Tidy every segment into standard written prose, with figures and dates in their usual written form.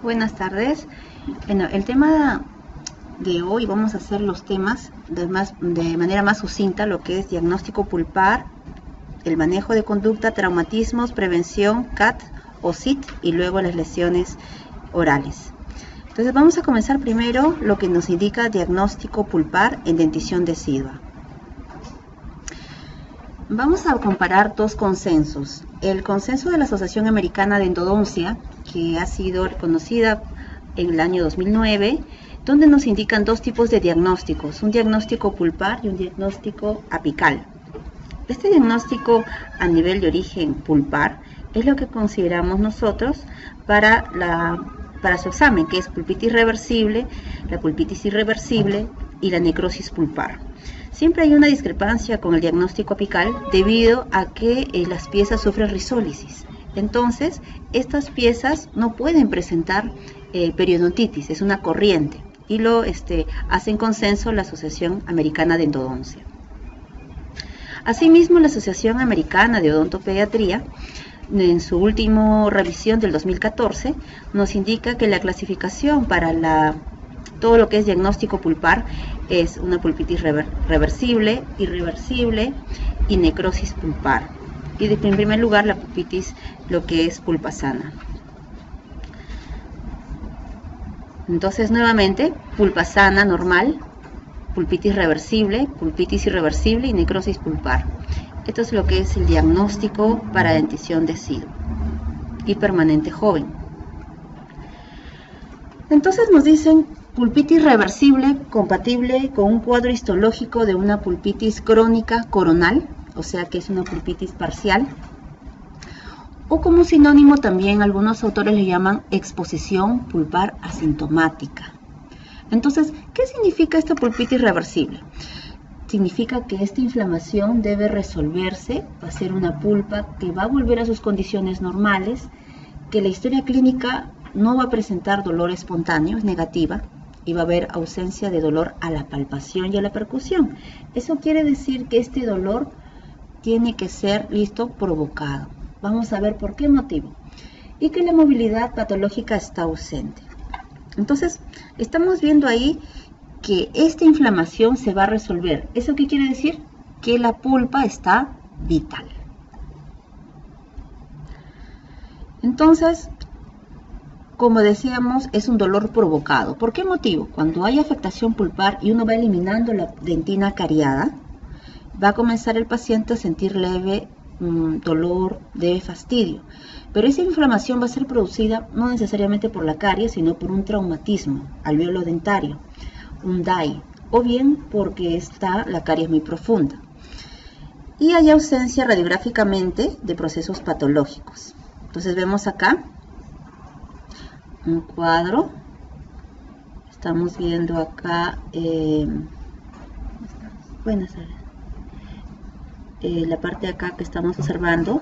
Buenas tardes. Bueno, el tema de hoy vamos a hacer los temas de manera más sucinta, lo que es diagnóstico pulpar, el manejo de conducta, traumatismos, prevención, CAT o CIT y luego las lesiones orales. Entonces vamos a comenzar primero lo que nos indica diagnóstico pulpar en dentición decidua. Vamos a comparar dos consensos. El consenso de la Asociación Americana de Endodoncia, que ha sido reconocida en el año 2009, donde nos indican dos tipos de diagnósticos, un diagnóstico pulpar y un diagnóstico apical. Este diagnóstico a nivel de origen pulpar es lo que consideramos nosotros para su examen, que es pulpitis reversible, la pulpitis irreversible y la necrosis pulpar. Siempre hay una discrepancia con el diagnóstico apical debido a que las piezas sufren risólisis. Entonces, estas piezas no pueden presentar periodontitis, es una corriente, y lo hace en consenso la Asociación Americana de Endodoncia. Asimismo, la Asociación Americana de Odontopediatría, en su última revisión del 2014, nos indica que la clasificación para todo lo que es diagnóstico pulpar es una pulpitis reversible, irreversible y necrosis pulpar. Y en primer lugar la pulpitis, lo que es pulpa sana. Entonces nuevamente, pulpa sana normal, pulpitis reversible, pulpitis irreversible y necrosis pulpar. Esto es lo que es el diagnóstico para dentición decidua y permanente joven. Entonces nos dicen pulpitis reversible compatible con un cuadro histológico de una pulpitis crónica coronal, o sea que es una pulpitis parcial, o como sinónimo también algunos autores le llaman exposición pulpar asintomática. Entonces, ¿qué significa esta pulpitis reversible? Significa que esta inflamación debe resolverse, va a ser una pulpa que va a volver a sus condiciones normales, que la historia clínica no va a presentar dolor espontáneo, es negativa, y va a haber ausencia de dolor a la palpación y a la percusión. Eso quiere decir que este dolor tiene que ser provocado. Vamos a ver por qué motivo. Y que la movilidad patológica está ausente. Entonces, estamos viendo ahí que esta inflamación se va a resolver. ¿Eso qué quiere decir? Que la pulpa está vital. Entonces, como decíamos, es un dolor provocado. ¿Por qué motivo? Cuando hay afectación pulpar y uno va eliminando la dentina cariada, va a comenzar el paciente a sentir leve dolor, leve fastidio. Pero esa inflamación va a ser producida no necesariamente por la caries, sino por un traumatismo alveolo dentario, un DAI, o bien porque la caries muy profunda. Y hay ausencia radiográficamente de procesos patológicos. Entonces vemos acá un cuadro, estamos viendo acá, buenas tardes, la parte de acá que estamos observando,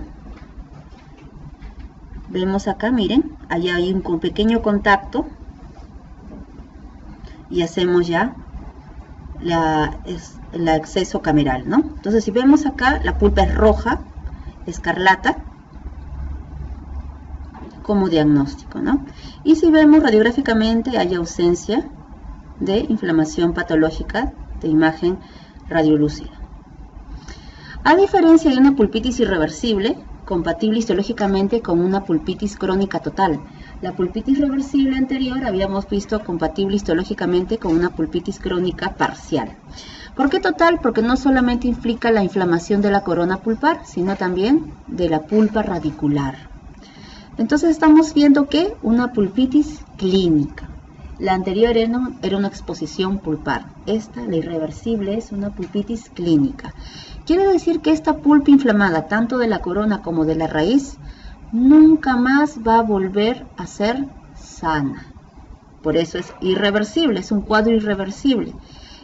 vemos acá, miren, allá hay un pequeño contacto y hacemos ya el acceso cameral, ¿no? Entonces si vemos acá, la pulpa es roja, escarlata, como diagnóstico, ¿no? Y si vemos radiográficamente hay ausencia de inflamación patológica de imagen radiolúcida. A diferencia de una pulpitis irreversible, compatible histológicamente con una pulpitis crónica total. La pulpitis reversible anterior habíamos visto compatible histológicamente con una pulpitis crónica parcial. ¿Por qué total? Porque no solamente implica la inflamación de la corona pulpar, sino también de la pulpa radicular. Entonces estamos viendo que una pulpitis clínica. La anterior era una exposición pulpar. Esta, la irreversible, es una pulpitis clínica. Quiere decir que esta pulpa inflamada, tanto de la corona como de la raíz, nunca más va a volver a ser sana. Por eso es irreversible, es un cuadro irreversible.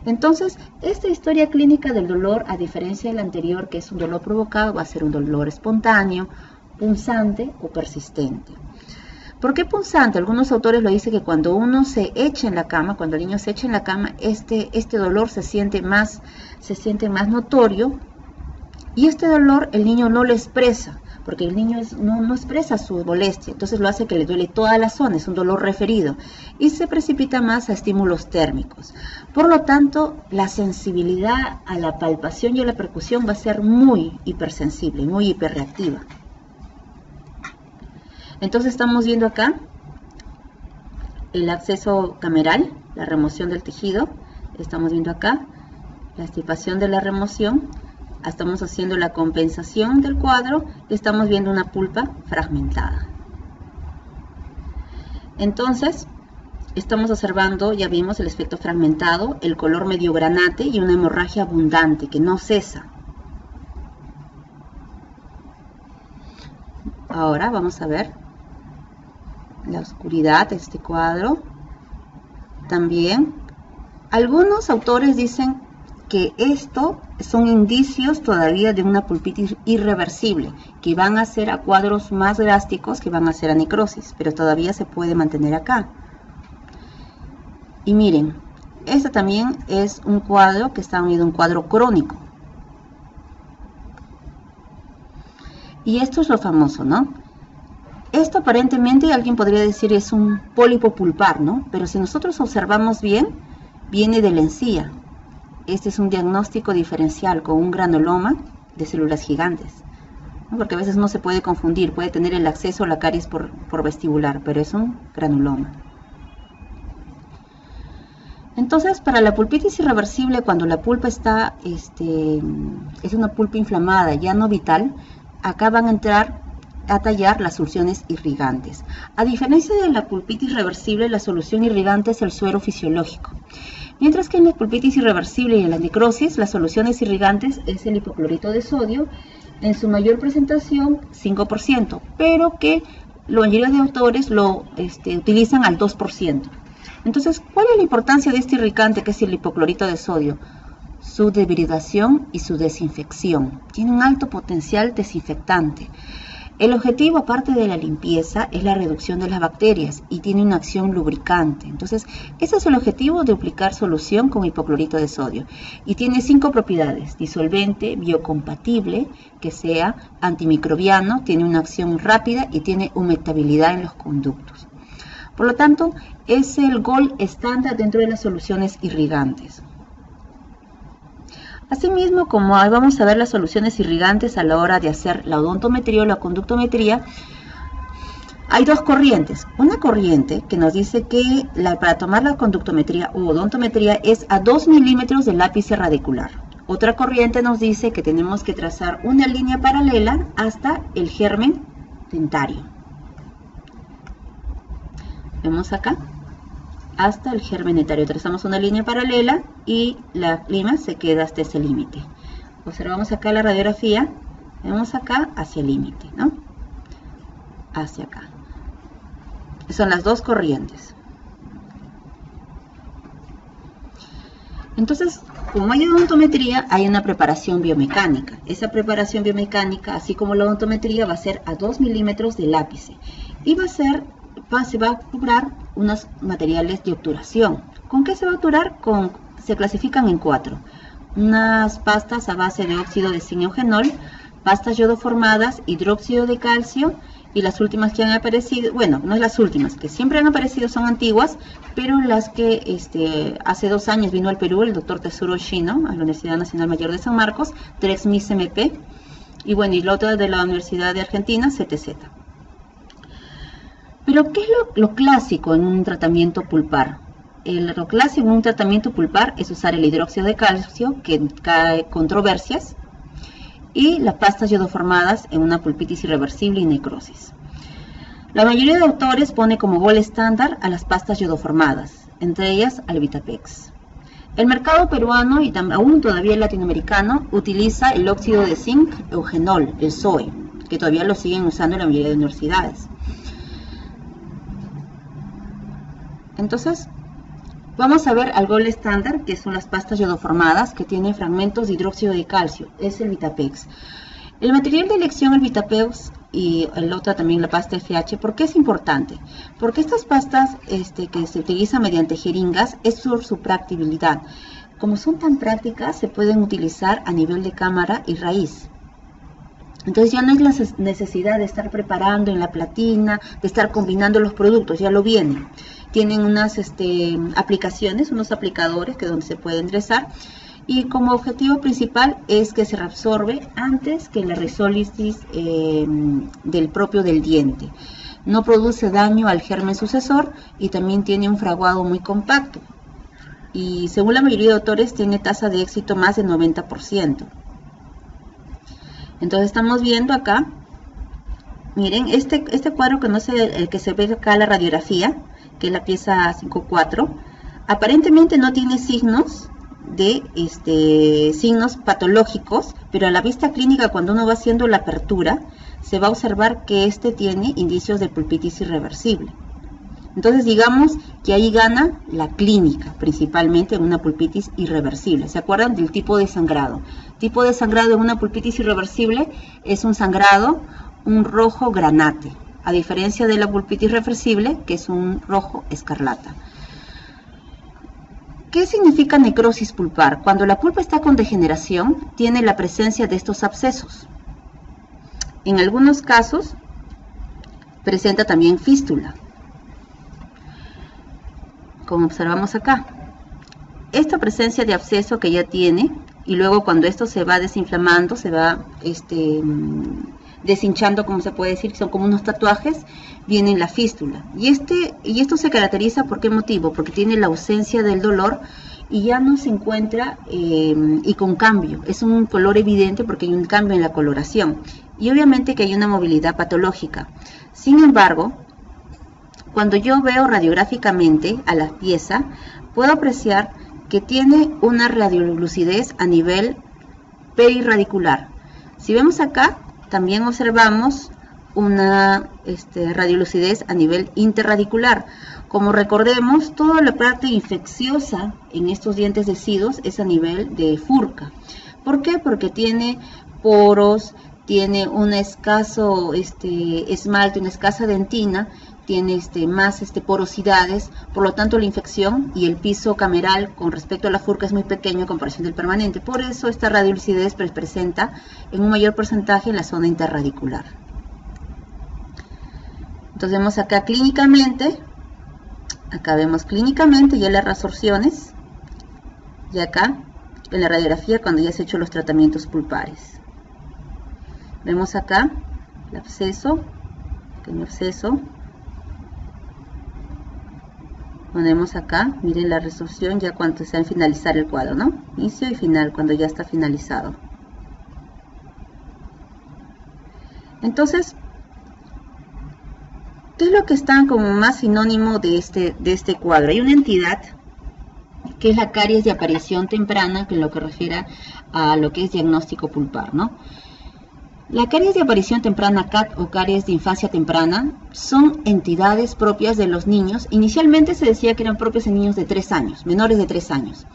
Entonces, esta historia clínica del dolor, a diferencia del anterior, que es un dolor provocado, va a ser un dolor espontáneo, punzante o persistente. ¿Por qué punzante? Algunos autores lo dicen que cuando uno se echa en la cama, cuando el niño se echa en la cama, este dolor se siente más notorio, y este dolor el niño no lo expresa. porque el niño no expresa su molestia, entonces lo hace que le duele toda la zona, es un dolor referido, y se precipita más a estímulos térmicos. Por lo tanto, la sensibilidad a la palpación y a la percusión va a ser muy hipersensible, muy hiperreactiva. Entonces estamos viendo acá el acceso cameral, la remoción del tejido, estamos viendo acá la extirpación de la remoción, estamos haciendo la compensación del cuadro y estamos viendo una pulpa fragmentada. Entonces, estamos observando, ya vimos el efecto fragmentado, el color medio granate y una hemorragia abundante que no cesa. Ahora vamos a ver la oscuridad de este cuadro. También, algunos autores dicen que esto son indicios todavía de una pulpitis irreversible, que van a ser a cuadros más drásticos, que van a ser a necrosis, pero todavía se puede mantener acá. Y miren, este también es un cuadro que está unido a un cuadro crónico. Y esto es lo famoso, ¿no? Esto aparentemente alguien podría decir es un pólipo pulpar, ¿no? Pero si nosotros observamos bien, viene de la encía. Este es un diagnóstico diferencial con un granuloma de células gigantes, ¿no? Porque a veces no se puede confundir, puede tener el acceso a la caries por vestibular, pero es un granuloma. Entonces, para la pulpitis irreversible, cuando la pulpa está, es una pulpa inflamada, ya no vital, acá van a entrar a tallar las soluciones irrigantes. A diferencia de la pulpitis reversible, la solución irrigante es el suero fisiológico. Mientras que en la pulpitis irreversible y en la necrosis, las soluciones irrigantes es el hipoclorito de sodio, en su mayor presentación 5%, pero que la mayoría de autores lo utilizan al 2%. Entonces, ¿cuál es la importancia de este irrigante que es el hipoclorito de sodio? Su dehidratación y su desinfección. Tiene un alto potencial desinfectante. El objetivo, aparte de la limpieza, es la reducción de las bacterias y tiene una acción lubricante. Entonces, ese es el objetivo de aplicar solución con hipoclorito de sodio. Y tiene 5 propiedades: disolvente, biocompatible, que sea antimicrobiano, tiene una acción rápida y tiene humectabilidad en los conductos. Por lo tanto, es el gold estándar dentro de las soluciones irrigantes. Asimismo, como vamos a ver las soluciones irrigantes a la hora de hacer la odontometría o la conductometría, hay dos corrientes. Una corriente que nos dice que para tomar la conductometría o odontometría es a 2 milímetros del ápice radicular. Otra corriente nos dice que tenemos que trazar una línea paralela hasta el germen dentario. Vemos acá, hasta el germen dentario. Trazamos una línea paralela y la lima se queda hasta ese límite. Observamos acá la radiografía, vemos acá hacia el límite, ¿no? Hacia acá. Son las dos corrientes. Entonces, como hay odontometría, hay una preparación biomecánica. Esa preparación biomecánica, así como la odontometría, va a ser a 2 milímetros del ápice. Y se va a obturar unos materiales de obturación. ¿Con qué se va a obturar? Se clasifican en 4. Unas pastas a base de óxido de zinc eugenol, pastas yodoformadas, hidróxido de calcio, y las últimas que han aparecido, bueno, no es las últimas, que siempre han aparecido, son antiguas, pero las que hace 2 años vino al Perú el doctor Tetsuro Shino, a la Universidad Nacional Mayor de San Marcos, Trexmis MP, y bueno, y la otra de la Universidad de Argentina, CTZ. Pero, ¿qué es lo clásico en un tratamiento pulpar? Lo clásico en un tratamiento pulpar es usar el hidróxido de calcio, que cae controversias, y las pastas yodoformadas en una pulpitis irreversible y necrosis. La mayoría de autores pone como gold estándar a las pastas yodoformadas, entre ellas al Vitapex. El mercado peruano y aún todavía el latinoamericano utiliza el óxido de zinc eugenol, el SOE, que todavía lo siguen usando en la mayoría de universidades. Entonces, vamos a ver al gold estándar, que son las pastas yodoformadas que tienen fragmentos de hidróxido de calcio, es el Vitapex. El material de elección, el Vitapex, y el otro también la pasta FH, ¿por qué es importante? Porque estas pastas que se utilizan mediante jeringas es por su practicabilidad. Como son tan prácticas, se pueden utilizar a nivel de cámara y raíz. Entonces ya no es la necesidad de estar preparando en la platina, de estar combinando los productos, ya lo vienen. Tienen unas aplicaciones, unos aplicadores que donde se puede ingresar, y como objetivo principal es que se reabsorbe antes que la risólisis del diente. No produce daño al germen sucesor y también tiene un fraguado muy compacto. Y según la mayoría de autores tiene tasa de éxito más del 90%. Entonces estamos viendo acá, miren, este cuadro que no sé, el que se ve acá la radiografía, que es la pieza 5.4, aparentemente no tiene signos signos patológicos, pero a la vista clínica, cuando uno va haciendo la apertura, se va a observar que tiene indicios de pulpitis irreversible. Entonces digamos que ahí gana la clínica, principalmente en una pulpitis irreversible. ¿Se acuerdan del tipo de sangrado? Tipo de sangrado en una pulpitis irreversible es un sangrado, un rojo granate, a diferencia de la pulpitis reversible, que es un rojo escarlata. ¿Qué significa necrosis pulpar? Cuando la pulpa está con degeneración, tiene la presencia de estos abscesos. En algunos casos, presenta también fístula, como observamos acá. Esta presencia de absceso que ya tiene, y luego cuando esto se va desinflamando, se va deshinchando, como se puede decir, que son como unos tatuajes, viene la fístula. Y esto se caracteriza, ¿por qué motivo? Porque tiene la ausencia del dolor y ya no se encuentra y con cambio. Es un color evidente porque hay un cambio en la coloración. Y obviamente que hay una movilidad patológica. Sin embargo, cuando yo veo radiográficamente a la pieza, puedo apreciar que tiene una radiolucidez a nivel perirradicular. Si vemos acá, también observamos una radiolucidez a nivel interradicular. Como recordemos, toda la parte infecciosa en estos dientes deciduos es a nivel de furca. ¿Por qué? Porque tiene poros, tiene un escaso esmalte, una escasa dentina, tiene más porosidades, por lo tanto la infección y el piso cameral con respecto a la furca es muy pequeño en comparación del permanente. Por eso esta radiolucidez presenta en un mayor porcentaje en la zona interradicular. Entonces vemos acá clínicamente, ya las resorciones, y acá en la radiografía cuando ya se han hecho los tratamientos pulpares. Vemos acá el absceso, pequeño absceso. Ponemos acá, miren la resorción ya cuando se va a finalizar el cuadro, ¿no? Inicio y final, cuando ya está finalizado. Entonces, ¿qué es lo que está como más sinónimo de este cuadro? Hay una entidad que es la caries de aparición temprana, que en lo que refiere a lo que es diagnóstico pulpar, ¿no? La caries de aparición temprana, CAT, o caries de infancia temprana, son entidades propias de los niños. Inicialmente se decía que eran propios de niños de 3 años, menores de 3 años.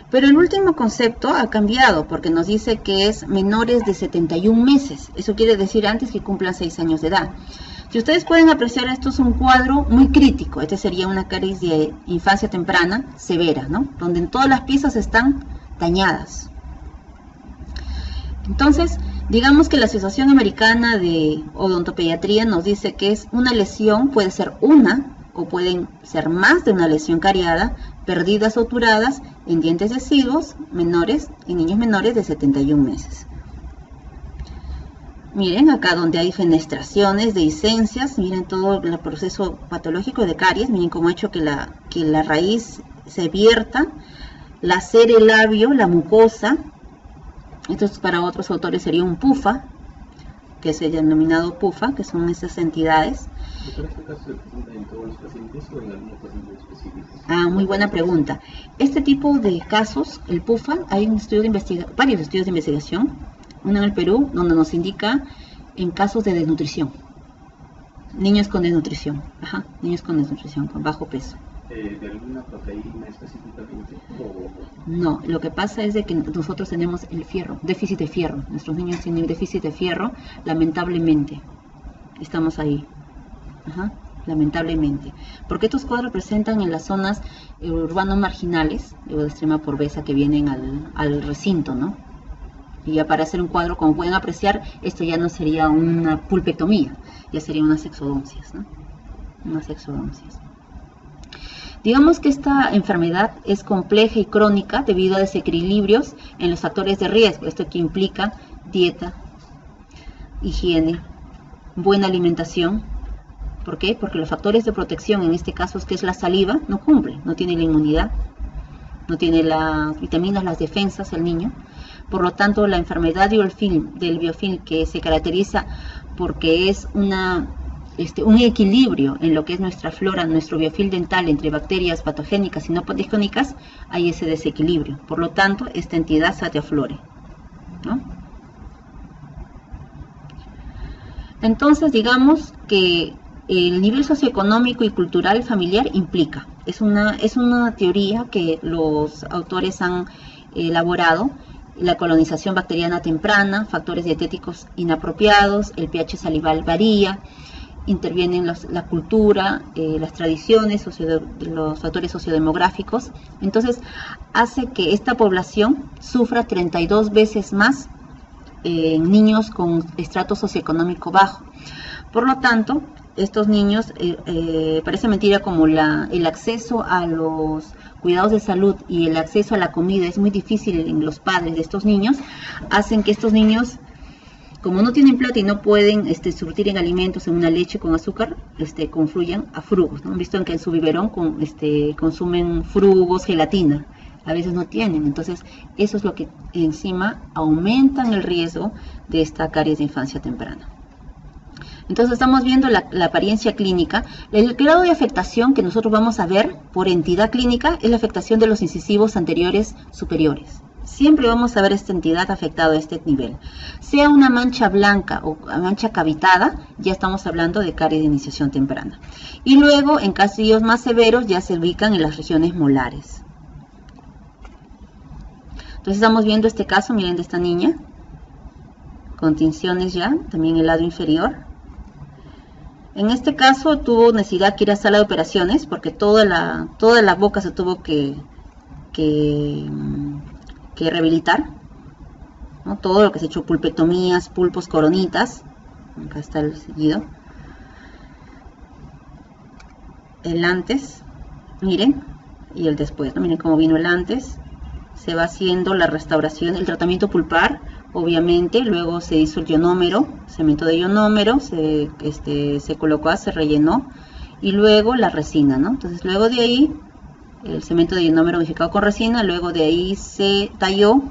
Pero el último concepto ha cambiado, porque nos dice que es menores de 71 meses. Eso quiere decir antes que cumplan 6 años de edad. Si ustedes pueden apreciar, esto es un cuadro muy crítico. Este sería una caries de infancia temprana severa, ¿no? Donde todas las piezas están dañadas. Entonces, digamos que la Asociación Americana de Odontopediatría nos dice que es una lesión, puede ser una o pueden ser más de una lesión cariada, perdidas o obturadas en dientes deciduos menores, en niños menores de 71 meses. Miren acá donde hay fenestraciones, dehiscencias, miren todo el proceso patológico de caries, miren cómo ha hecho que la raíz se vierta, lacere el labio, la mucosa. Esto para otros autores sería un PUFA, que es el denominado PUFA, que son esas entidades. ¿Pero este caso se presenta en todos los pacientes o en algunos pacientes específicos? Muy buena pregunta. Este tipo de casos, el PUFA, hay un estudio de varios estudios de investigación, uno en el Perú, donde nos indica en casos de desnutrición. Niños con desnutrición, niños con desnutrición, con bajo peso. ¿De alguna proteína específicamente? No, lo que pasa es de que nosotros tenemos el fierro, déficit de fierro. Nuestros niños tienen déficit de fierro, lamentablemente. Estamos ahí, lamentablemente. Porque estos cuadros presentan en las zonas urbanos marginales, o de extrema pobreza, que vienen al recinto, ¿no? Y ya para hacer un cuadro, como pueden apreciar, esto ya no sería una pulpectomía, ya sería unas exodoncias, ¿no? Unas exodoncias. Digamos que esta enfermedad es compleja y crónica debido a desequilibrios en los factores de riesgo. Esto que implica dieta, higiene, buena alimentación. ¿Por qué? Porque los factores de protección, en este caso que es la saliva, no cumple, no tiene la inmunidad, no tiene las vitaminas, las defensas el niño. Por lo tanto, la enfermedad del biofilm, que se caracteriza porque es un equilibrio en lo que es nuestra flora, nuestro biofilm dental entre bacterias patogénicas y no patogénicas, hay ese desequilibrio. Por lo tanto, esta entidad se aflore, ¿no? Entonces, digamos que el nivel socioeconómico y cultural familiar implica, es una teoría que los autores han elaborado, la colonización bacteriana temprana, factores dietéticos inapropiados, el pH salival varía, intervienen la cultura, las tradiciones, los factores sociodemográficos. Entonces, hace que esta población sufra 32 veces más en niños con estrato socioeconómico bajo. Por lo tanto, estos niños, parece mentira como el acceso a los cuidados de salud y el acceso a la comida es muy difícil en los padres de estos niños, hacen que estos niños, como no tienen plata y no pueden surtir en alimentos, en una leche con azúcar, confluyan a frugos, ¿no? Han visto que en su biberón consumen frugos, gelatina, a veces no tienen. Entonces, eso es lo que encima aumentan el riesgo de esta caries de infancia temprana. Entonces estamos viendo la apariencia clínica. El grado de afectación que nosotros vamos a ver por entidad clínica es la afectación de los incisivos anteriores superiores. Siempre vamos a ver esta entidad afectada a este nivel. Sea una mancha blanca o mancha cavitada, ya estamos hablando de caries de iniciación temprana. Y luego, en casos más severos, ya se ubican en las regiones molares. Entonces estamos viendo este caso, miren, de esta niña, con tinciones ya, también el lado inferior. En este caso tuvo necesidad que ir a sala de operaciones porque toda la boca se tuvo que rehabilitar, ¿no? Todo lo que se echó, pulpectomías, pulpos, coronitas. Acá está el seguido. El antes, miren, y el después, ¿no? Miren cómo vino el antes. Se va haciendo la restauración, el tratamiento pulpar, obviamente. Luego se hizo el ionómero, cemento de ionómero, se colocó, se rellenó, y luego la resina, ¿no? Entonces luego de ahí, el cemento de ionómero modificado con resina, luego de ahí se talló,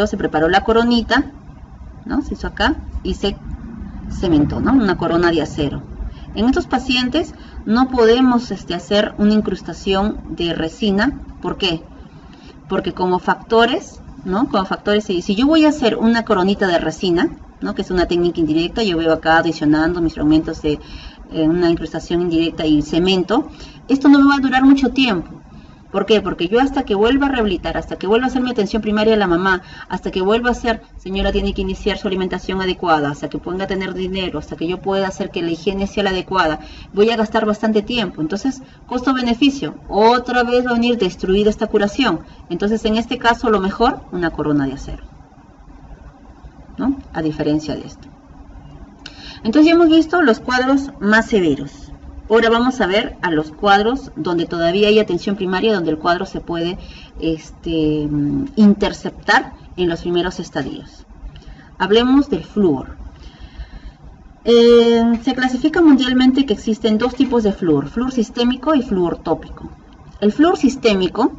se preparó la coronita, ¿no? Se hizo acá y se cementó, ¿no? Una corona de acero. En estos pacientes no podemos hacer una incrustación de resina. ¿Por qué? Porque como factores, ¿no? Como factores, si yo voy a hacer una coronita de resina, ¿no? Que es una técnica indirecta, yo veo acá adicionando mis fragmentos de una incrustación indirecta y cemento, esto no me va a durar mucho tiempo. ¿Por qué? Porque yo hasta que vuelva a rehabilitar, hasta que vuelva a hacer mi atención primaria a la mamá, hasta que vuelva a hacer, señora tiene que iniciar su alimentación adecuada, hasta que pueda tener dinero, hasta que yo pueda hacer que la higiene sea la adecuada, voy a gastar bastante tiempo. Entonces, costo-beneficio, otra vez va a venir destruida esta curación. Entonces, en este caso, lo mejor, una corona de acero, ¿no? A diferencia de esto. Entonces, ya hemos visto los cuadros más severos. Ahora vamos a ver a los cuadros donde todavía hay atención primaria, donde el cuadro se puede interceptar en los primeros estadios. Hablemos del flúor. Se clasifica mundialmente que existen dos tipos de flúor sistémico y flúor tópico. El flúor sistémico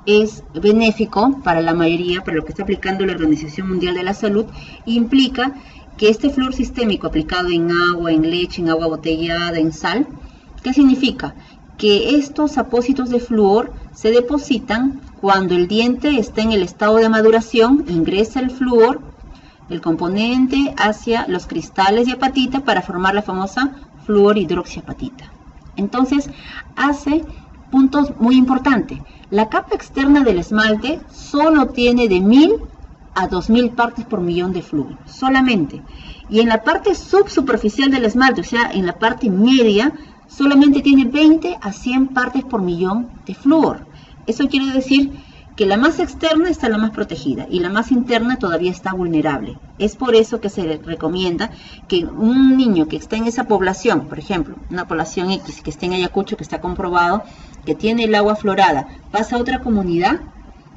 es benéfico para la mayoría, para lo que está aplicando la Organización Mundial de la Salud, e implica que este flúor sistémico aplicado en agua, en leche, en agua botellada, en sal, ¿qué significa? Que estos apósitos de flúor se depositan cuando el diente está en el estado de maduración, ingresa el flúor, el componente, hacia los cristales de apatita para formar la famosa fluorhidroxiapatita. Entonces, hace puntos muy importantes. La capa externa del esmalte solo tiene de 1000 a 2000 partes por millón de flúor, solamente. Y en la parte subsuperficial del esmalte, o sea, en la parte media, solamente tiene 20 a 100 partes por millón de flúor. Eso quiere decir que la más externa está la más protegida y la más interna todavía está vulnerable. Es por eso que se recomienda que un niño que está en esa población, por ejemplo, una población X que esté en Ayacucho, que está comprobado que tiene el agua fluorada, pasa a otra comunidad,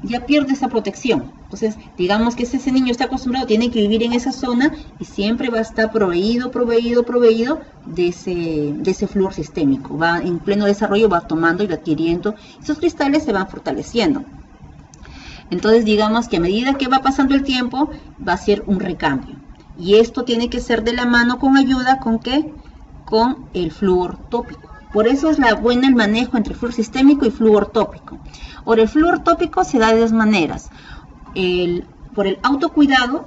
ya pierde esa protección. Entonces, digamos que ese niño está acostumbrado, tiene que vivir en esa zona y siempre va a estar proveído de ese flúor sistémico. Va en pleno desarrollo, va tomando y va adquiriendo, esos cristales se van fortaleciendo. Entonces, digamos que a medida que va pasando el tiempo, va a ser un recambio. Y esto tiene que ser de la mano con ayuda, ¿con qué? Con el flúor tópico. Por eso es el manejo entre flúor sistémico y flúor tópico. Ahora, el flúor tópico se da de dos maneras. Por el autocuidado,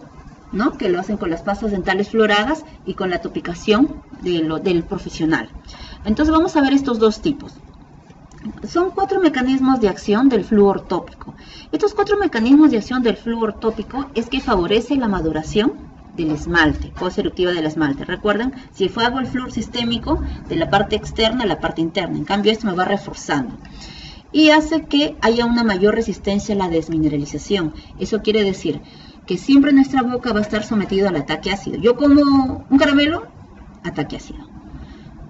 ¿no?, que lo hacen con las pastas dentales fluoradas y con la topicación del profesional. Entonces, vamos a ver estos dos tipos. Son 4 mecanismos de acción del flúor tópico. Estos 4 mecanismos de acción del flúor tópico es que favorece la maduración del esmalte, post-eruptiva del esmalte. Recuerden, si hago el flúor sistémico de la parte externa a la parte interna, en cambio esto me va reforzando. Y hace que haya una mayor resistencia a la desmineralización. Eso quiere decir que siempre nuestra boca va a estar sometida al ataque ácido. Yo como un caramelo, ataque ácido.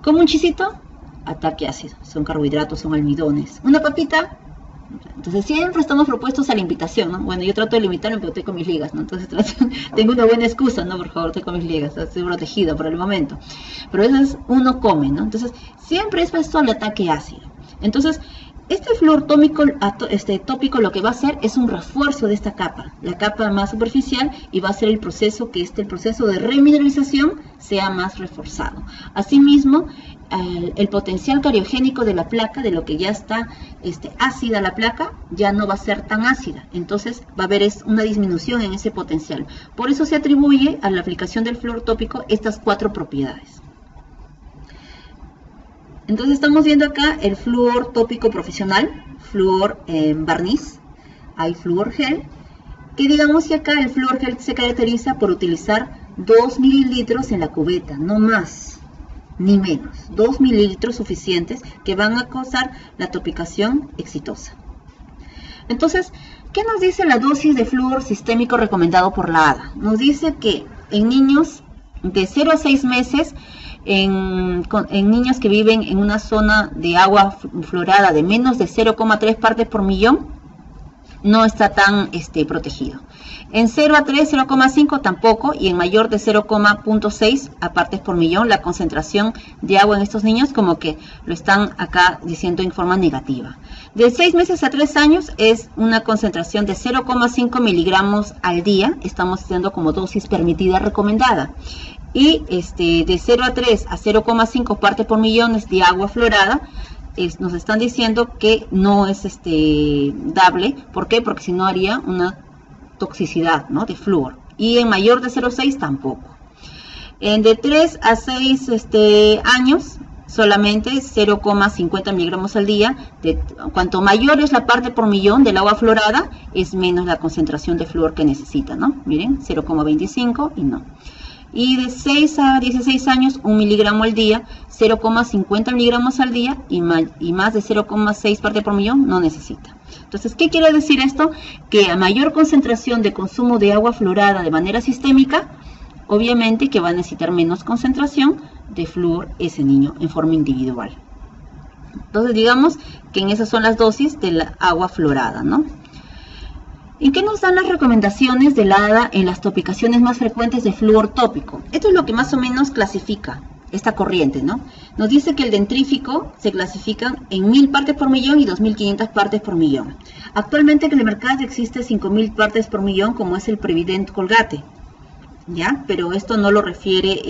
Como un chisito, ataque ácido. Son carbohidratos, son almidones. Una papita. Entonces siempre estamos propuestos a la invitación, ¿no? Bueno, yo trato de limitarme, pero estoy con mis ligas, ¿no? Entonces tengo una buena excusa, ¿no? Por favor, estoy con mis ligas, estoy protegida por el momento. Pero eso es, uno come, ¿no? Entonces siempre es puesto al ataque ácido. Entonces, este flúor tópico lo que va a hacer es un refuerzo de esta capa, la capa más superficial, y va a hacer el proceso el proceso de remineralización sea más reforzado. Asimismo, el potencial cariogénico de la placa, de lo que ya está ácida la placa, ya no va a ser tan ácida. Entonces va a haber una disminución en ese potencial. Por eso se atribuye a la aplicación del flúor tópico estas 4 propiedades. Entonces estamos viendo acá el flúor tópico profesional, flúor barniz, hay flúor gel, que digamos que acá el flúor gel se caracteriza por utilizar 2 mililitros en la cubeta, no más ni menos, 2 mililitros suficientes que van a causar la topicación exitosa. Entonces, ¿qué nos dice la dosis de flúor sistémico recomendado por la ADA? Nos dice que en niños de 0 a 6 meses, en niños que viven en una zona de agua fluorada de menos de 0,3 partes por millón, no está tan protegido. En 0 a 3, 0,5 tampoco, y en mayor de 0,6 a partes por millón, la concentración de agua en estos niños como que lo están acá diciendo en forma negativa. De 6 meses a 3 años es una concentración de 0,5 miligramos al día, estamos dando como dosis permitida recomendada. Y de 0 a 3 a 0,5 partes por millón de agua fluorada, nos están diciendo que no es dable. ¿Por qué? Porque si no haría una toxicidad, ¿no?, de flúor. Y en mayor de 0,6 tampoco. De 3 a 6 años, solamente 0,50 miligramos al día. Cuanto mayor es la parte por millón del agua fluorada, es menos la concentración de flúor que necesita, ¿no? Miren, 0,25 y no. Y de 6 a 16 años, 1 miligramo al día, 0,50 miligramos al día y más de 0,6 partes por millón no necesita. Entonces, ¿qué quiere decir esto? Que a mayor concentración de consumo de agua fluorada de manera sistémica, obviamente que va a necesitar menos concentración de flúor ese niño en forma individual. Entonces, digamos que en esas son las dosis de la agua fluorada, ¿no? ¿Y qué nos dan las recomendaciones de la ADA en las topicaciones más frecuentes de flúor tópico? Esto es lo que más o menos clasifica esta corriente, ¿no? Nos dice que el dentrífico se clasifica en 1000 partes por millón y 2500 partes por millón. Actualmente en el mercado existe 5000 partes por millón, como es el Prevident Colgate, ¿ya? Pero esto no lo refiere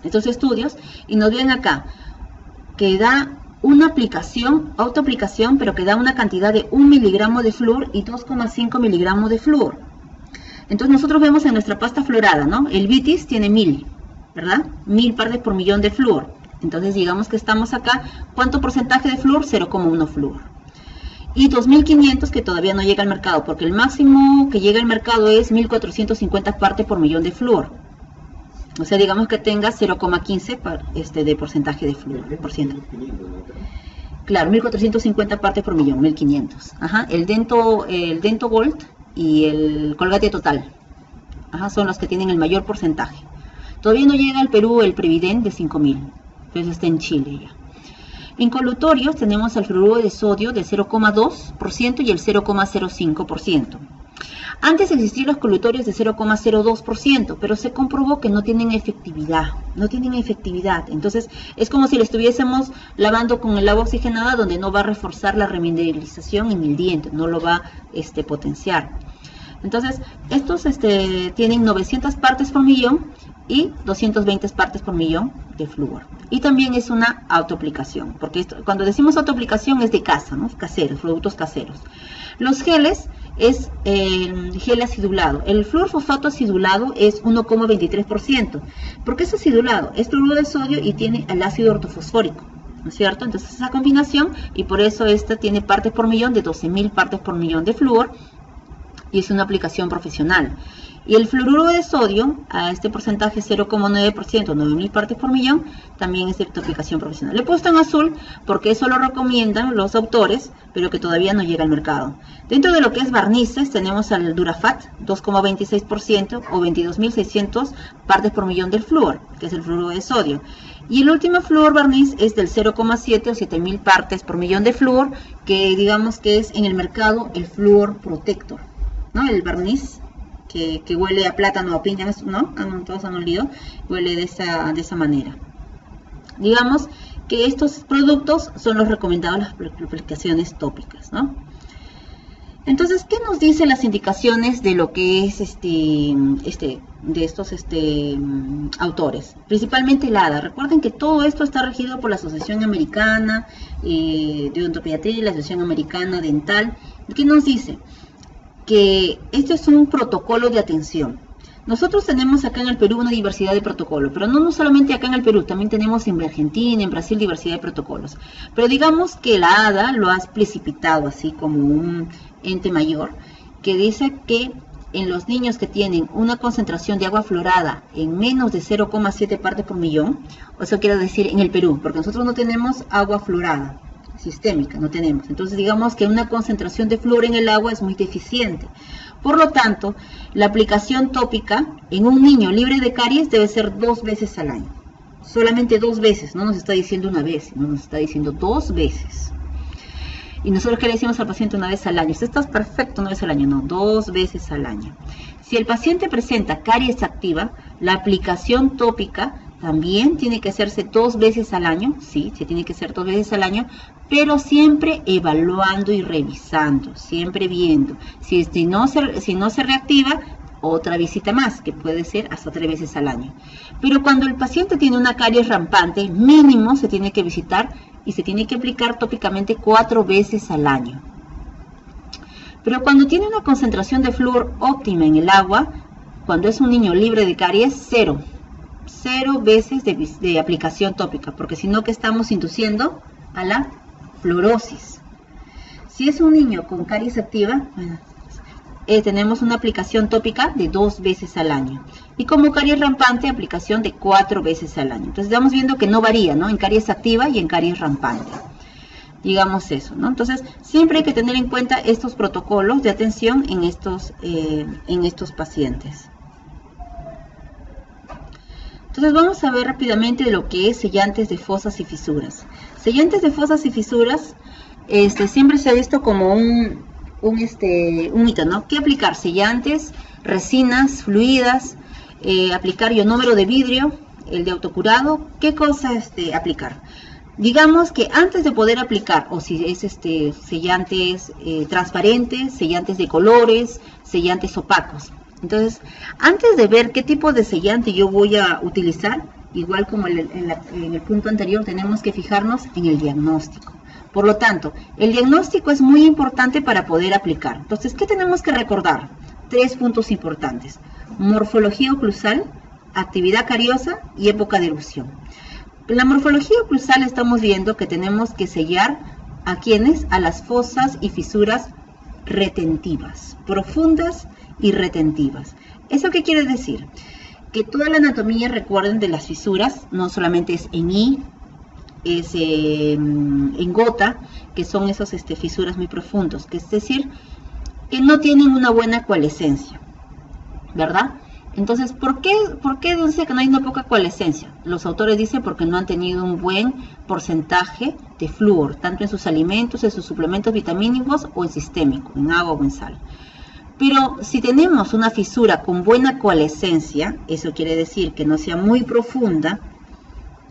estos estudios, y nos ven acá que da una autoaplicación, pero que da una cantidad de 1 miligramo de flúor y 2,5 miligramos de flúor. Entonces nosotros vemos en nuestra pasta fluorada, ¿no? El Vitis tiene 1000, ¿verdad? 1000 partes por millón de flúor. Entonces digamos que estamos acá, ¿cuánto porcentaje de flúor? 0,1 flúor. Y 2500 que todavía no llega al mercado, porque el máximo que llega al mercado es 1450 partes por millón de flúor. O sea, digamos que tenga 0,15 de porcentaje de flúor. Claro, 1450 partes por millón, 1500. Ajá, el Dento Gold y el Colgate Total. Ajá, son los que tienen el mayor porcentaje. Todavía no llega al Perú el Prevident de 5000, pero está en Chile ya. En colutorios tenemos el fluoruro de sodio de 0,2% y el 0,05%. Antes existían los colutorios de 0,02%, pero se comprobó que no tienen efectividad. Entonces, es como si le estuviésemos lavando con el agua oxigenada, donde no va a reforzar la remineralización en el diente, no lo va a potenciar. Entonces, estos tienen 900 partes por millón y 220 partes por millón de flúor. Y también es una autoaplicación, porque cuando decimos autoaplicación es de casa, ¿no? Caseros, productos caseros. Los geles es gel acidulado. El fluorfosfato acidulado es 1,23%. ¿Por qué es acidulado? Es fluoruro de sodio y tiene el ácido ortofosfórico, ¿no es cierto? Entonces esa combinación, y por eso esta tiene partes por millón de 12.000 partes por millón de flúor, y es una aplicación profesional. Y el fluoruro de sodio, a este porcentaje 0,9%, 9.000 partes por millón, también es de aplicación profesional. Le he puesto en azul porque eso lo recomiendan los autores, pero que todavía no llega al mercado. Dentro de lo que es barnices, tenemos al Durafat, 2,26% o 22.600 partes por millón del flúor, que es el fluoruro de sodio. Y el último flúor barniz es del 0,7 o 7.000 partes por millón de flúor, que digamos que es en el mercado el Fluor Protector, ¿no? El barniz que huele a plátano o a piña, ¿no? Todos han olido, huele de esa manera. Digamos que estos productos son los recomendados en las aplicaciones tópicas, ¿no? Entonces, ¿qué nos dicen las indicaciones de lo que es de estos autores? Principalmente el ADA. Recuerden que todo esto está regido por la Asociación Americana de Odontopediatría y la Asociación Americana Dental. ¿Qué nos dice? Que este es un protocolo de atención. Nosotros tenemos acá en el Perú una diversidad de protocolos, pero no solamente acá en el Perú, también tenemos en Argentina, en Brasil, diversidad de protocolos. Pero digamos que la ADA lo ha precipitado así como un ente mayor, que dice que en los niños que tienen una concentración de agua fluorada en menos de 0,7 partes por millón, o eso quiere decir en el Perú, porque nosotros no tenemos agua fluorada sistémica, no tenemos. Entonces digamos que una concentración de flúor en el agua es muy deficiente. Por lo tanto, la aplicación tópica en un niño libre de caries debe ser 2 veces al año. Solamente 2 veces, no nos está diciendo una vez, no nos está diciendo 2 veces. Y nosotros, ¿qué le decimos al paciente? 1 vez al año. Usted está perfecto 1 vez al año, no, 2 veces al año. Si el paciente presenta caries activa, la aplicación tópica también tiene que hacerse 2 veces al año, sí, se tiene que hacer 2 veces al año, pero siempre evaluando y revisando, siempre viendo. Si no se reactiva, otra visita más, que puede ser hasta 3 veces al año. Pero cuando el paciente tiene una caries rampante, mínimo se tiene que visitar y se tiene que aplicar tópicamente 4 veces al año. Pero cuando tiene una concentración de flúor óptima en el agua, cuando es un niño libre de caries, 0 veces de aplicación tópica, porque si no, que estamos induciendo a la fluorosis. Si es un niño con caries activa, bueno, tenemos una aplicación tópica de 2 veces al año. Y como caries rampante, aplicación de 4 veces al año. Entonces estamos viendo que no varía, ¿no? En caries activa y en caries rampante. Digamos eso, ¿no? Entonces siempre hay que tener en cuenta estos protocolos de atención en estos pacientes. Entonces vamos a ver rápidamente de lo que es sellantes de fosas y fisuras. Sellantes de fosas y fisuras, siempre se ha visto como un mito, ¿no? ¿Qué aplicar? Sellantes, resinas, fluidas, aplicar ionómero de vidrio, el de autocurado. ¿Qué cosa aplicar? Digamos que antes de poder aplicar, o si es sellantes transparentes, sellantes de colores, sellantes opacos. Entonces, antes de ver qué tipo de sellante yo voy a utilizar, igual como en el punto anterior, tenemos que fijarnos en el diagnóstico. Por lo tanto, el diagnóstico es muy importante para poder aplicar. Entonces, ¿qué tenemos que recordar? 3 puntos importantes: morfología oclusal, actividad cariosa y época de erupción. En la morfología oclusal estamos viendo que tenemos que sellar a quienes, a las fosas y fisuras retentivas, profundas y retentivas. ¿Eso qué quiere decir? Que toda la anatomía, recuerden, de las fisuras, no solamente es en I, en gota, que son esos fisuras muy profundos, que es decir, que no tienen una buena coalescencia, ¿verdad? Entonces, ¿por qué dice que no hay una poca coalescencia? Los autores dicen porque no han tenido un buen porcentaje de flúor, tanto en sus alimentos, en sus suplementos vitamínicos o en sistémico, en agua o en sal. Pero si tenemos una fisura con buena coalescencia, eso quiere decir que no sea muy profunda,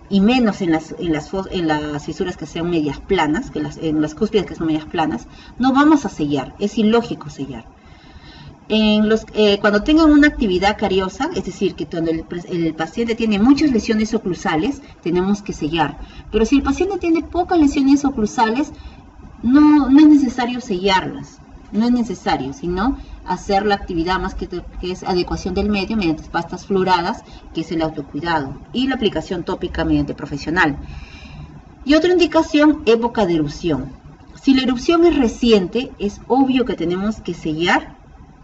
y menos en las fisuras que sean medias planas, en las cúspides que son medias planas, no vamos a sellar, es ilógico sellar. Cuando tengan una actividad cariosa, es decir, que cuando el paciente tiene muchas lesiones oclusales, tenemos que sellar. Pero si el paciente tiene pocas lesiones oclusales, no es necesario sellarlas, no es necesario, sino hacer la actividad más que es adecuación del medio mediante pastas fluoradas, que es el autocuidado, y la aplicación tópica mediante profesional. Y otra indicación, época de erupción. Si la erupción es reciente, es obvio que tenemos que sellar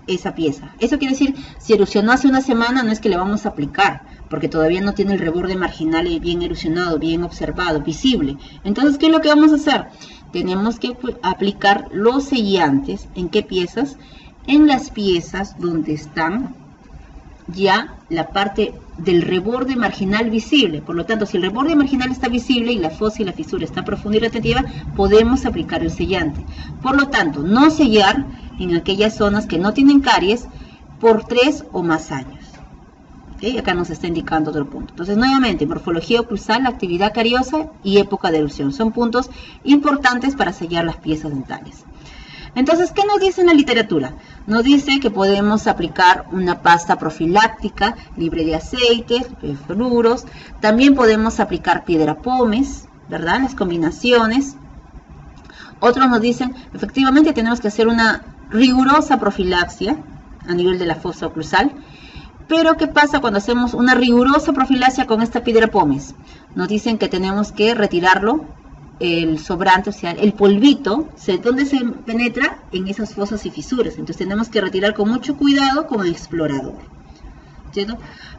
esa pieza. Eso quiere decir, si erupcionó hace una semana, no es que le vamos a aplicar, porque todavía no tiene el reborde marginal bien erosionado, bien observado, visible. Entonces, ¿qué es lo que vamos a hacer? Tenemos que aplicar los sellantes. ¿En qué piezas? En las piezas donde están ya la parte del reborde marginal visible. Por lo tanto, si el reborde marginal está visible y la fosa y la fisura está profunda y retentiva, podemos aplicar el sellante. Por lo tanto, no sellar en aquellas zonas que no tienen caries por 3 o más años. ¿Okay? Acá nos está indicando otro punto. Entonces, nuevamente, morfología oclusal, actividad cariosa y época de erupción. Son puntos importantes para sellar las piezas dentales. Entonces, ¿qué nos dice en la literatura? Nos dice que podemos aplicar una pasta profiláctica libre de aceites, fluoruros. También podemos aplicar piedra pómez, ¿verdad? Las combinaciones. Otros nos dicen, efectivamente tenemos que hacer una rigurosa profilaxia a nivel de la fosa oclusal. Pero, ¿qué pasa cuando hacemos una rigurosa profilaxia con esta piedra pómez? Nos dicen que tenemos que retirarlo, el sobrante, o sea, el polvito, ¿dónde se penetra? En esas fosas y fisuras. Entonces tenemos que retirar con mucho cuidado con el explorador, ¿cierto?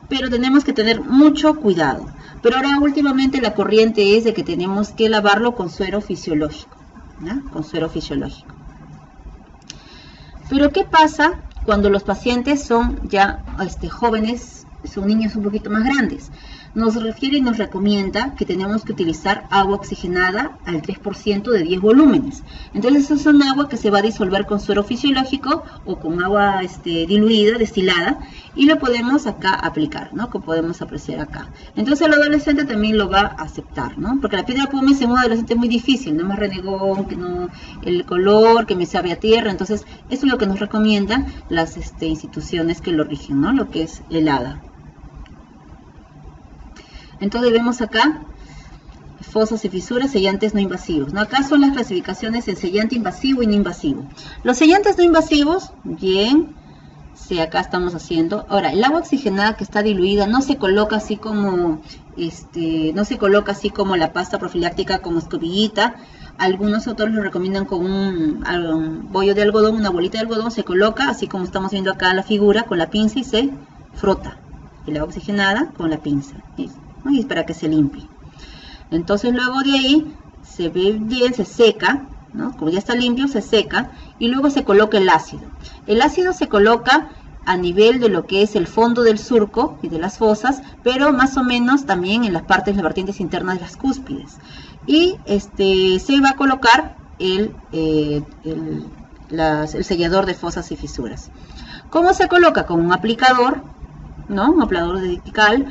Pero tenemos que tener mucho cuidado. Pero ahora últimamente la corriente es de que tenemos que lavarlo con suero fisiológico, ¿no? Con suero fisiológico. Pero ¿qué pasa cuando los pacientes son ya jóvenes, son niños un poquito más grandes? Nos refiere y nos recomienda que tenemos que utilizar agua oxigenada al 3% de 10 volúmenes. Entonces, eso es un agua que se va a disolver con suero fisiológico o con agua diluida, destilada, y lo podemos acá aplicar, ¿no? Como podemos apreciar acá. Entonces, el adolescente también lo va a aceptar, ¿no? Porque la piedra pómez en un adolescente es muy difícil, no más renegón, que no, el color, que me sabe a tierra. Entonces, eso es lo que nos recomiendan las instituciones que lo rigen, ¿no? Lo que es el ADA. Entonces vemos acá fosas y fisuras, sellantes no invasivos, ¿no? Acá son las clasificaciones en sellante invasivo y no invasivo. Los sellantes no invasivos, bien, sí, acá estamos haciendo. Ahora, el agua oxigenada que está diluida no se coloca así como, no se coloca así como la pasta profiláctica como escobillita. Algunos autores lo recomiendan con un bollo de algodón, una bolita de algodón, se coloca así como estamos viendo acá en la figura, con la pinza y se frota el agua oxigenada con la pinza. Y es para que se limpie. Entonces luego de ahí se ve bien, se seca, ¿no? Como ya está limpio, se seca y luego se coloca el ácido. El ácido se coloca a nivel de lo que es el fondo del surco y de las fosas, pero más o menos también en las vertientes internas de las cúspides. Y se va a colocar el sellador de fosas y fisuras. ¿Cómo se coloca? Con un aplicador, ¿no? Un aplicador vertical,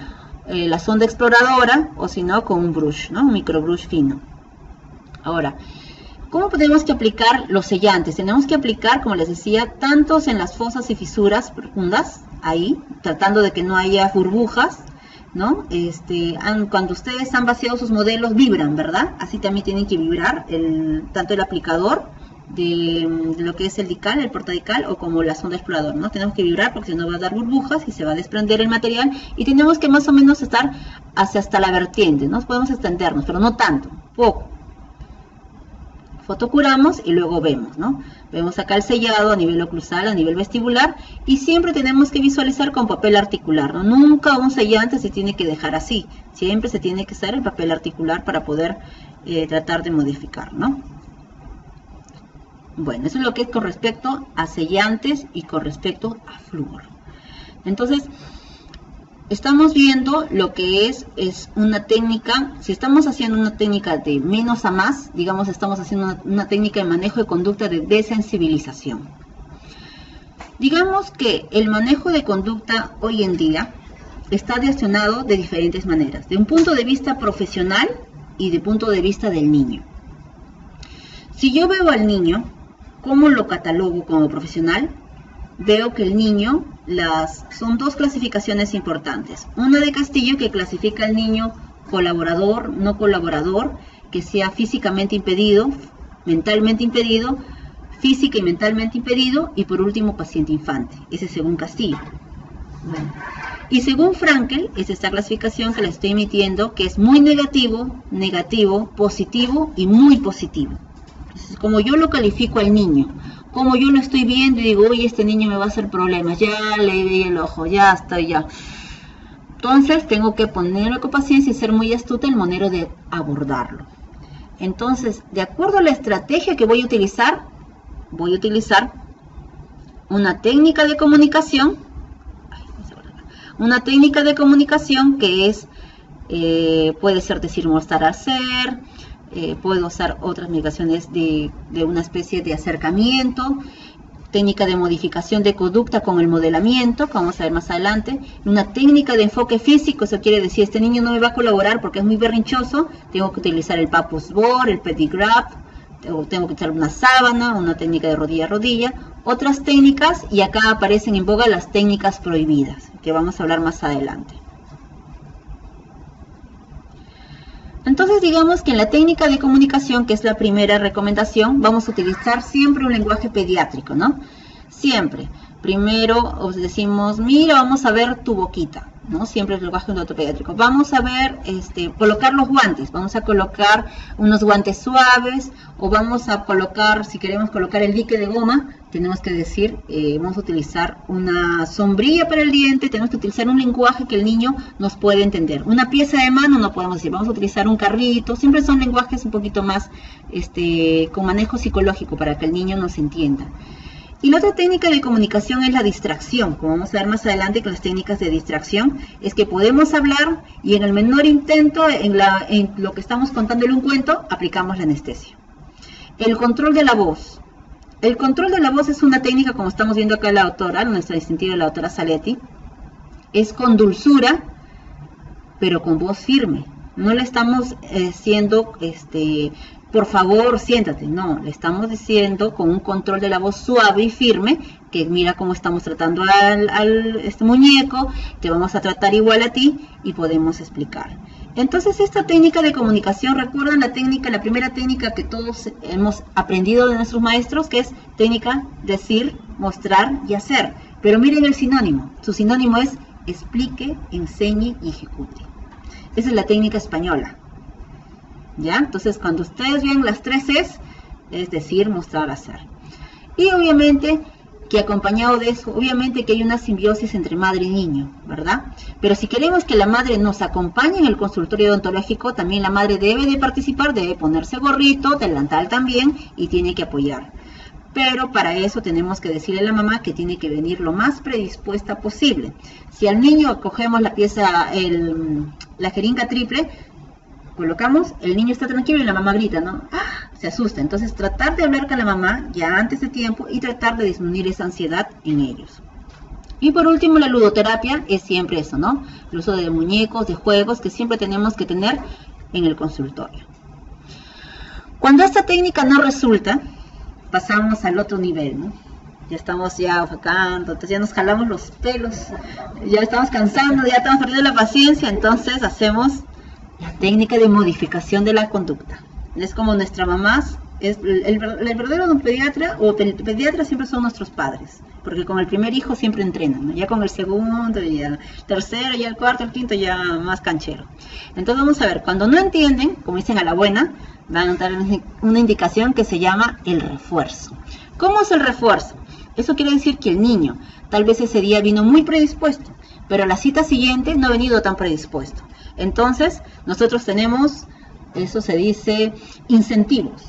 la sonda exploradora, o si no, con un brush, ¿no? Un microbrush fino. Ahora, ¿cómo tenemos que aplicar los sellantes? Tenemos que aplicar, como les decía, tantos en las fosas y fisuras profundas, ahí, tratando de que no haya burbujas, ¿no? Cuando ustedes han vaciado sus modelos, vibran, ¿verdad? Así también tienen que vibrar tanto el aplicador de lo que es el dical, el portadical, o como la sonda explorador, ¿no? Tenemos que vibrar porque si no va a dar burbujas y se va a desprender el material, y tenemos que más o menos estar hasta la vertiente, ¿no? Podemos extendernos, pero no tanto, poco. fotocuramos y luego vemos, ¿no? Vemos acá el sellado a nivel oclusal, a nivel vestibular, y siempre tenemos que visualizar con papel articular, ¿no? Nunca un sellante se tiene que dejar así, siempre se tiene que usar el papel articular para poder tratar de modificar, ¿no? Bueno, eso es lo que es con respecto a sellantes y con respecto a flúor. Entonces, estamos viendo lo que es una técnica. Si estamos haciendo una técnica de menos a más, digamos, estamos haciendo una técnica de manejo de conducta de desensibilización. Digamos que el manejo de conducta hoy en día está gestionado de diferentes maneras, de un punto de vista profesional y de punto de vista del niño. Si yo veo al niño, ¿cómo lo catalogo como profesional? Veo que el niño, son dos clasificaciones importantes. Una de Castillo, que clasifica al niño colaborador, no colaborador, que sea físicamente impedido, mentalmente impedido, física y mentalmente impedido, y por último paciente infante. Ese es según Castillo. Bueno. Y según Frankel, es esta clasificación que la estoy emitiendo, que es muy negativo, negativo, positivo y muy positivo. Entonces, como yo lo califico al niño, como yo lo estoy viendo y digo, oye, este niño me va a hacer problemas, ya le di el ojo, ya estoy, ya. Entonces, tengo que ponerme con paciencia y ser muy astuta en manera de abordarlo. Entonces, de acuerdo a la estrategia que voy a utilizar una técnica de comunicación, que es, puede ser decir, mostrar, hacer. Puedo usar otras medicaciones de una especie de acercamiento, técnica de modificación de conducta con el modelamiento, que vamos a ver más adelante, una técnica de enfoque físico. Eso quiere decir, este niño no me va a colaborar porque es muy berrinchoso, tengo que utilizar el Papus Board, el Pedigraph, tengo que utilizar una sábana, una técnica de rodilla a rodilla, otras técnicas, y acá aparecen en boga las técnicas prohibidas, que vamos a hablar más adelante. Entonces, digamos que en la técnica de comunicación, que es la primera recomendación, vamos a utilizar siempre un lenguaje pediátrico, ¿no? Siempre. Primero os decimos, mira, vamos a ver tu boquita, ¿no? Siempre el lenguaje pediátrico. Vamos a ver, colocar los guantes. Vamos a colocar unos guantes suaves, o vamos a colocar, si queremos colocar el dique de goma, tenemos que decir, vamos a utilizar una sombrilla para el diente, tenemos que utilizar un lenguaje que el niño nos puede entender. Una pieza de mano no podemos decir, vamos a utilizar un carrito, siempre son lenguajes un poquito más, con manejo psicológico para que el niño nos entienda. Y la otra técnica de comunicación es la distracción, como vamos a ver más adelante con las técnicas de distracción, es que podemos hablar y en el menor intento, en lo que estamos contándole un cuento, aplicamos la anestesia. El control de la voz. El control de la voz es una técnica, como estamos viendo acá la autora, nuestra distintiva, la autora Saletti, es con dulzura, pero con voz firme. No le estamos diciendo, por favor, siéntate. No, le estamos diciendo con un control de la voz suave y firme, que mira cómo estamos tratando este muñeco, te vamos a tratar igual a ti y podemos explicar. Entonces, esta técnica de comunicación, recuerdan la primera técnica que todos hemos aprendido de nuestros maestros, que es técnica decir, mostrar y hacer. Pero miren el sinónimo. Su sinónimo es explique, enseñe y ejecute. Esa es la técnica española. ¿Ya? Entonces, cuando ustedes vean las tres es decir, mostrar, hacer. Y obviamente que acompañado de eso, obviamente que hay una simbiosis entre madre y niño, ¿verdad? Pero si queremos que la madre nos acompañe en el consultorio odontológico, también la madre debe de participar, debe ponerse gorrito, delantal también, y tiene que apoyar. Pero para eso tenemos que decirle a la mamá que tiene que venir lo más predispuesta posible. Si al niño cogemos la pieza, la jeringa triple, colocamos, el niño está tranquilo y la mamá grita, ¿no? ¡Ah! Se asusta. Entonces, tratar de hablar con la mamá ya antes de tiempo y tratar de disminuir esa ansiedad en ellos. Y por último, la ludoterapia es siempre eso, ¿no? El uso de muñecos, de juegos que siempre tenemos que tener en el consultorio. Cuando esta técnica no resulta, pasamos al otro nivel, ¿no? Ya estamos ofacando, entonces ya nos jalamos los pelos, ya estamos cansando, ya estamos perdiendo la paciencia, entonces hacemos la técnica de modificación de la conducta. Es como nuestra mamá, el verdadero pediatra o pediatra siempre son nuestros padres, porque con el primer hijo siempre entrenan, ¿no? Ya con el segundo, ya el tercero, ya el cuarto, el quinto, ya más canchero. Entonces vamos a ver, cuando no entienden, como dicen a la buena, van a notar una indicación que se llama el refuerzo. ¿Cómo es el refuerzo? Eso quiere decir que el niño tal vez ese día vino muy predispuesto, pero la cita siguiente no ha venido tan predispuesto. Entonces, nosotros tenemos, eso se dice, incentivos.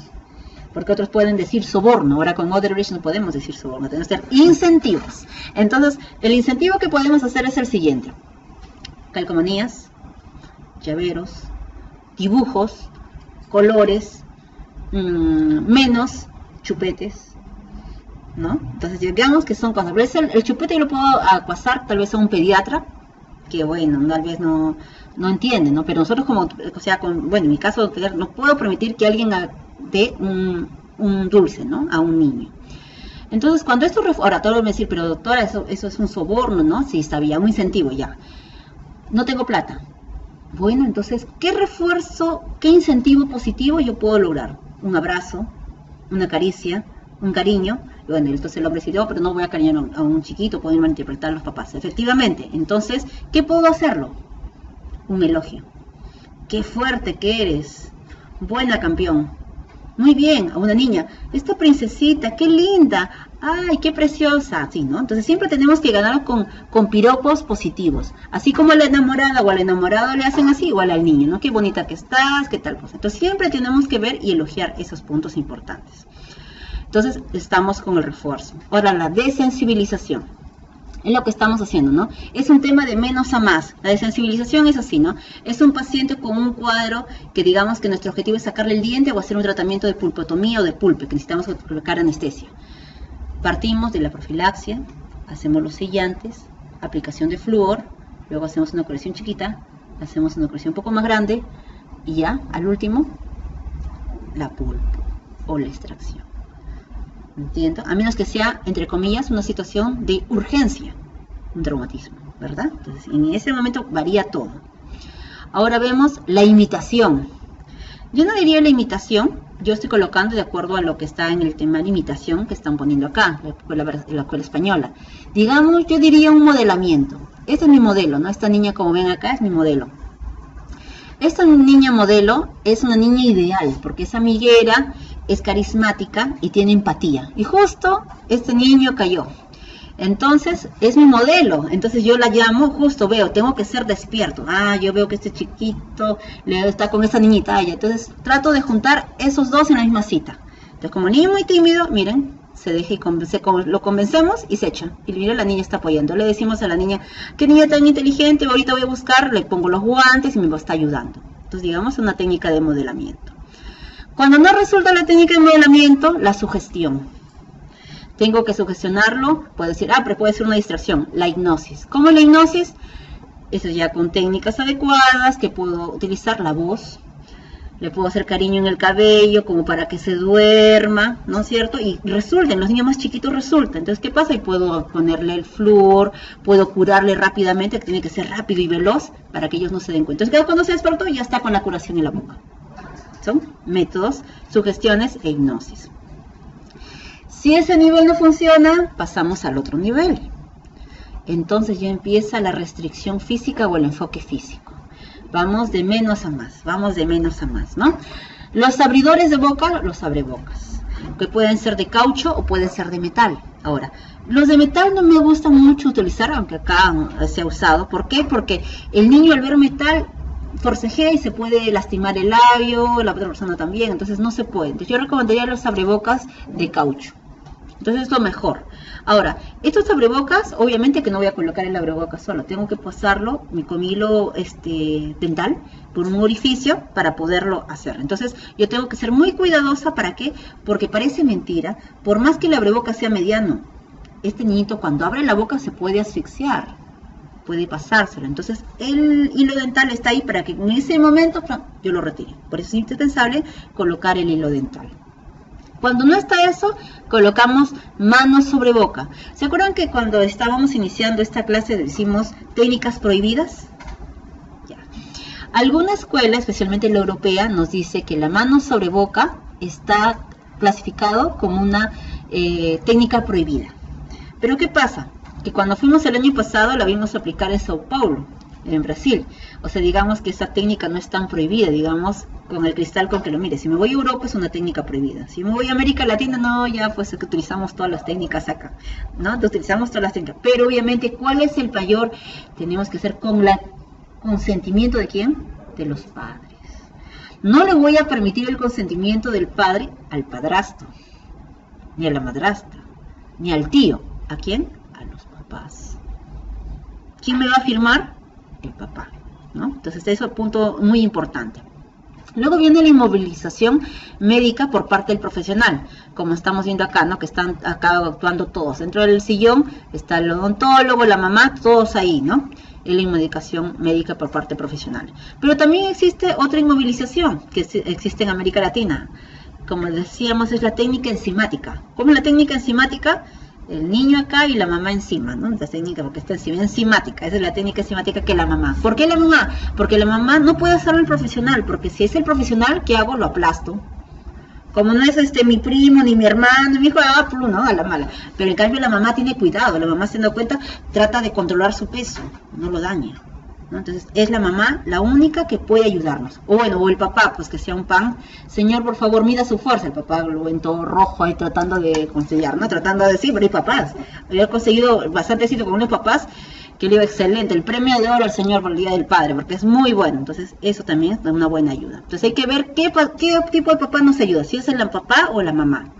Porque otros pueden decir soborno. Ahora con Otterbridge no podemos decir soborno, tenemos que hacer incentivos. Entonces, el incentivo que podemos hacer es el siguiente. Calcomanías, llaveros, dibujos, colores, menos chupetes, ¿no? Entonces, digamos que son cosas. El chupete yo lo puedo pasar tal vez a un pediatra, que bueno, tal vez no entiende, ¿no? Pero nosotros como, o sea, bueno, en mi caso, no puedo permitir que alguien dé un dulce, ¿no? A un niño. Entonces, cuando esto, ahora todos van a decir, pero doctora, eso es un soborno, ¿no? Sí, está bien, un incentivo ya. No tengo plata. Bueno, entonces, ¿qué refuerzo, qué incentivo positivo yo puedo lograr? Un abrazo, una caricia, un cariño. Y bueno, entonces el hombre dice, pero no voy a cariñar a un chiquito, pueden malinterpretar a los papás. Efectivamente, entonces, ¿qué puedo hacerlo? Un elogio. Qué fuerte que eres. Buena, campeón. Muy bien, a una niña. Esta princesita, qué linda. Ay, qué preciosa. Sí, ¿no? Entonces siempre tenemos que ganar con piropos positivos. Así como a la enamorada o al enamorado le hacen así, igual al niño, ¿no? Qué bonita que estás, qué tal cosa. Entonces siempre tenemos que ver y elogiar esos puntos importantes. Entonces estamos con el refuerzo. Ahora la desensibilización. Es lo que estamos haciendo, ¿no? Es un tema de menos a más. La desensibilización es así, ¿no? Es un paciente con un cuadro que digamos que nuestro objetivo es sacarle el diente o hacer un tratamiento de pulpotomía o de pulpe, que necesitamos colocar anestesia. Partimos de la profilaxia, hacemos los sellantes, aplicación de flúor, luego hacemos una corrección chiquita, hacemos una corrección un poco más grande y ya, al último, la pulpo o la extracción. ¿Entiendo? A menos que sea, entre comillas, una situación de urgencia, un traumatismo, ¿verdad? Entonces, en ese momento varía todo. Ahora vemos la imitación. Yo no diría la imitación, yo estoy colocando de acuerdo a lo que está en el tema de imitación que están poniendo acá, la escuela española. Digamos, yo diría un modelamiento. Este es mi modelo, ¿no? Esta niña, como ven acá, es mi modelo. Esta niña modelo es una niña ideal, porque es amiguera, es carismática y tiene empatía. Y justo este niño cayó. Entonces, es mi modelo. Entonces yo la llamo, justo veo, tengo que ser despierto. Ah, yo veo que este chiquito está con esta niñita. Entonces, trato de juntar esos dos en la misma cita. Entonces, como niño muy tímido, miren, se deja y lo convencemos y se echa. Y mira, la niña está apoyando. Le decimos a la niña, qué niña tan inteligente, ahorita voy a buscar, le pongo los guantes y me está ayudando. Entonces, digamos, una técnica de modelamiento. Cuando no resulta la técnica de modelamiento, la sugestión. Tengo que sugestionarlo, puedo decir, pero puede ser una distracción, la hipnosis. ¿Cómo es la hipnosis? Eso ya con técnicas adecuadas, que puedo utilizar la voz, le puedo hacer cariño en el cabello, como para que se duerma, ¿no es cierto? Y resulta, en los niños más chiquitos resulta. Entonces, ¿qué pasa? Y puedo ponerle el flúor, puedo curarle rápidamente, que tiene que ser rápido y veloz, para que ellos no se den cuenta. Entonces, cuando se despertó, ya está con la curación en la boca. Son métodos, sugestiones e hipnosis. Si ese nivel no funciona, pasamos al otro nivel. Entonces ya empieza la restricción física o el enfoque físico. Vamos de menos a más, ¿no? Los abridores de boca, los abrebocas, que pueden ser de caucho o pueden ser de metal. Ahora, los de metal no me gustan mucho utilizar, aunque acá se ha usado. ¿Por qué? Porque el niño al ver metal forcejea y se puede lastimar el labio, la otra persona también, entonces no se puede. Entonces yo recomendaría los abrebocas de caucho. Entonces es lo mejor. Ahora, estos abrebocas, obviamente que no voy a colocar el abrebocas solo, tengo que pasarlo, con hilo dental, por un orificio para poderlo hacer. Entonces yo tengo que ser muy cuidadosa. ¿Para qué? Porque parece mentira, por más que el abrebocas sea mediano, este niñito cuando abre la boca se puede asfixiar, puede pasárselo. Entonces el hilo dental está ahí para que en ese momento yo lo retire. Por eso es indispensable colocar el hilo dental. Cuando no está eso, colocamos manos sobre boca. ¿Se acuerdan que cuando estábamos iniciando esta clase decimos técnicas prohibidas? Ya. Alguna escuela, especialmente la europea, nos dice que la mano sobre boca está clasificado como una técnica prohibida. Pero ¿qué pasa? Que cuando fuimos el año pasado la vimos aplicar en Sao Paulo. en Brasil. O sea, digamos que esa técnica no es tan prohibida, digamos, con el cristal con que lo mire. Si me voy a Europa es una técnica prohibida. Si me voy a América Latina, no, ya pues es que utilizamos todas las técnicas acá, ¿no? Utilizamos todas las técnicas. Pero obviamente, ¿cuál es el mayor? Tenemos que hacer con el consentimiento de ¿quién? De los padres. No le voy a permitir el consentimiento del padre al padrastro, ni a la madrastra, ni al tío. ¿A quién? A los papás. ¿Quién me va a firmar? El papá, ¿no? Entonces, eso es un punto muy importante. Luego viene la inmovilización médica por parte del profesional, como estamos viendo acá, ¿no? Que están acá actuando todos. Dentro del sillón está el odontólogo, la mamá, todos ahí, ¿no? Es la inmovilización médica por parte profesional. Pero también existe otra inmovilización que existe en América Latina. Como decíamos, es la técnica enzimática. ¿Cómo es la técnica enzimática? El niño acá y la mamá encima, ¿no? La técnica, porque está encima, enzimática, esa es la técnica enzimática que la mamá. ¿Por qué la mamá? Porque la mamá no puede hacerlo el profesional, porque si es el profesional, ¿qué hago? Lo aplasto. Como no es mi primo, ni mi hermano, mi hijo, ¿no? A la mala. Pero en cambio la mamá tiene cuidado, la mamá se da cuenta, trata de controlar su peso, no lo daña, ¿no? Entonces es la mamá la única que puede ayudarnos. O bueno, o el papá, pues que sea un pan. Señor, por favor, mida su fuerza. El papá lo ven todo rojo ahí tratando de conciliar, ¿no? Tratando de decir, pero hay papás. Yo he conseguido bastante éxito con unos papás que le digo, excelente, el premio de oro al señor por el Día del Padre, porque es muy bueno. Entonces eso también es una buena ayuda. Entonces hay que ver qué tipo de papá nos ayuda, si es el papá o la mamá.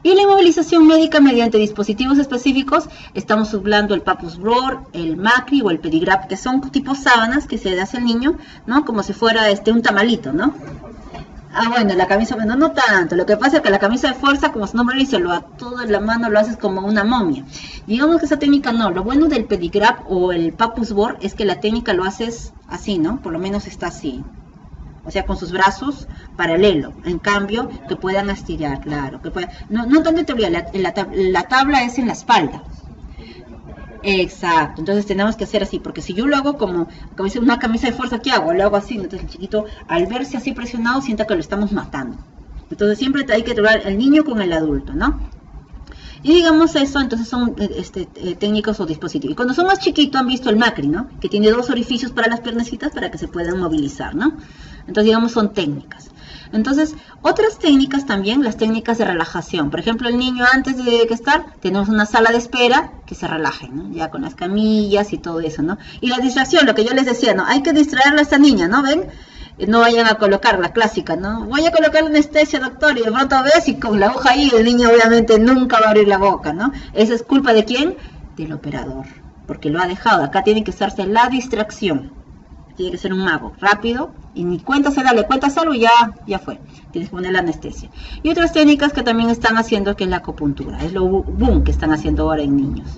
Y la inmovilización médica mediante dispositivos específicos, estamos hablando el Papus Bror, el Macri o el Pedigrap, que son tipo sábanas que se le hace al niño, ¿no? Como si fuera un tamalito, ¿no? Bueno, la camisa, bueno, no tanto. Lo que pasa es que la camisa de fuerza, como su nombre dice, a todo en la mano lo haces como una momia. Digamos que esa técnica no. Lo bueno del Pedigrap o el Papus Bror es que la técnica lo haces así, ¿no? Por lo menos está así. O sea, con sus brazos paralelo. En cambio, que puedan estirar, claro. Que puedan, no tanto en teoría, la tabla es en la espalda. Exacto, entonces tenemos que hacer así, porque si yo lo hago como una camisa de fuerza, ¿qué hago? Lo hago así, entonces el chiquito al verse así presionado sienta que lo estamos matando. Entonces siempre hay que tratar el niño con el adulto, ¿no? Y digamos eso, entonces son técnicos o dispositivos. Y cuando son más chiquitos han visto el Macri, ¿no? Que tiene 2 orificios para las piernecitas para que se puedan movilizar, ¿no? Entonces digamos son técnicas. Entonces, otras técnicas también, las técnicas de relajación. Por ejemplo, el niño antes de tenemos una sala de espera que se relaje, ¿no? Ya con las camillas y todo eso, ¿no? Y la distracción, lo que yo les decía, ¿no? Hay que distraerla a esta niña, ¿no? ¿Ven? No vayan a colocar la clásica, ¿no? Voy a colocar anestesia, doctor, y de pronto ves y con la aguja ahí el niño obviamente nunca va a abrir la boca, ¿no? ¿Esa es culpa de quién? Del operador, porque lo ha dejado. Acá tiene que usarse la distracción. Tiene que ser un mago, rápido, y ni cuenta se da, le cuentas algo y ya fue. Tienes que poner la anestesia. Y otras técnicas que también están haciendo, que es la acupuntura, es lo boom que están haciendo ahora en niños.